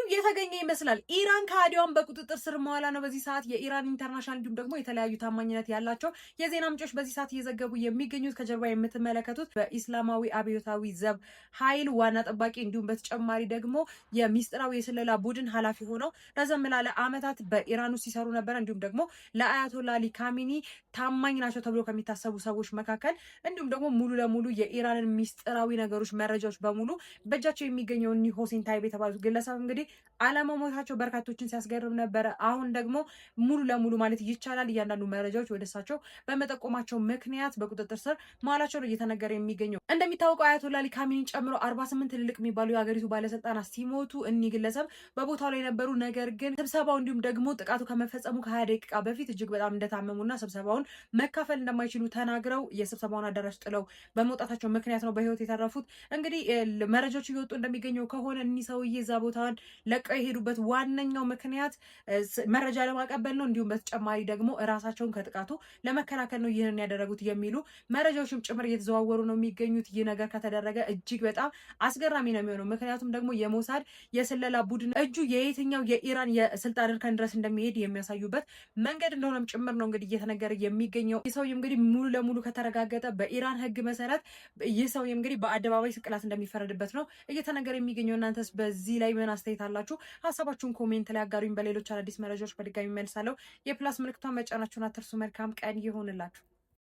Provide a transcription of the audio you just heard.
የተገኘ ይመስላል። ኢራን ከሃዲዋን በቁጥጥር ስር መዋላ ነው በዚህ ሰዓት የኢራን ኢንተርናሽናል እንዲሁም ደግሞ የተለያዩ ታማኝነት ያላቸው የዜና ምንጮች በዚህ ሰዓት እየዘገቡ የሚገኙት። ከጀርባ የምትመለከቱት በኢስላማዊ አብዮታዊ ዘብ ኃይል ዋና ጠባቂ እንዲሁም በተጨማሪ ደግሞ የሚስጥራዊ የስለላ ቡድን ኃላፊ ሆነው ረዘም ላለ ዓመታት በኢራን ውስጥ ሲሰሩ ነበር። እንዲሁም ደግሞ ለአያቶላ አሊ ካሚኒ ታማኝ ናቸው ተብሎ ከሚታሰቡ ሰዎች መካከል እንዲሁም ደግሞ ሙሉ ለሙሉ የኢራንን ሚስጥራዊ ነገሮች መረጃዎች በሙሉ በእጃቸው የሚገኘው ሁሴን ታይብ የተባሉት ግለሰብ እንግዲህ አለመሞታቸው በርካቶችን ሲያስገርም ነበረ። አሁን ደግሞ ሙሉ ለሙሉ ማለት ይቻላል እያንዳንዱ መረጃዎች ወደ እሳቸው በመጠቆማቸው ምክንያት በቁጥጥር ስር መዋላቸው ነው እየተነገረ የሚገኘው። እንደሚታወቀው አያቶላ አሊ ካሚኒን ጨምሮ 48 ትልልቅ የሚባሉ የሀገሪቱ ባለስልጣናት ሲሞቱ እኒህ ግለሰብ በቦታው ላይ ነበሩ። ነገር ግን ስብሰባው እንዲሁም ደግሞ ጥቃቱ ከመፈጸሙ ከ20 ደቂቃ በፊት እጅግ በጣም እንደታመሙና ስብሰባውን መካፈል እንደማይችሉ ተናግረው የስብሰባውን አዳራሽ ጥለው በመውጣታቸው ምክንያት ነው በህይወት የተረፉት። እንግዲህ መረጃዎች እየወጡ እንደሚገኘው ከሆነ እኒህ ሰውዬ እዛ ቦታን ለቀው የሄዱበት ዋነኛው ምክንያት መረጃ ለማቀበል ነው። እንዲሁም በተጨማሪ ደግሞ እራሳቸውን ከጥቃቱ ለመከላከል ነው ይህንን ያደረጉት የሚሉ መረጃዎችም ጭምር እየተዘዋወሩ ነው የሚገኙት። ይህ ነገር ከተደረገ እጅግ በጣም አስገራሚ ነው የሚሆነው። ምክንያቱም ደግሞ የሞሳድ የስለላ ቡድን እጁ የየትኛው የኢራን የስልጣን እርከን ድረስ እንደሚሄድ የሚያሳዩበት መንገድ እንደሆነም ጭምር ነው እንግዲህ እየተነገረ የሚገኘው። ይህ ሰውዬ እንግዲህ ሙሉ ለሙሉ ከተረጋገጠ በኢራን ህግ መሰረት ይህ ሰውዬ እንግዲህ በአደባባይ ስቅላት እንደሚፈረድበት ነው እየተነገረ የሚገኘው። እናንተስ በዚህ ላይ ምን አስተያየት አላችሁ? ሀሳባችሁን ኮሜንት ላይ አጋሩኝ። በሌሎች አዳዲስ መረጃዎች በድጋሚ መልሳለሁ። የፕላስ ምልክቷን መጫናችሁን አትርሱ። መልካም ቀን ይሆንላችሁ።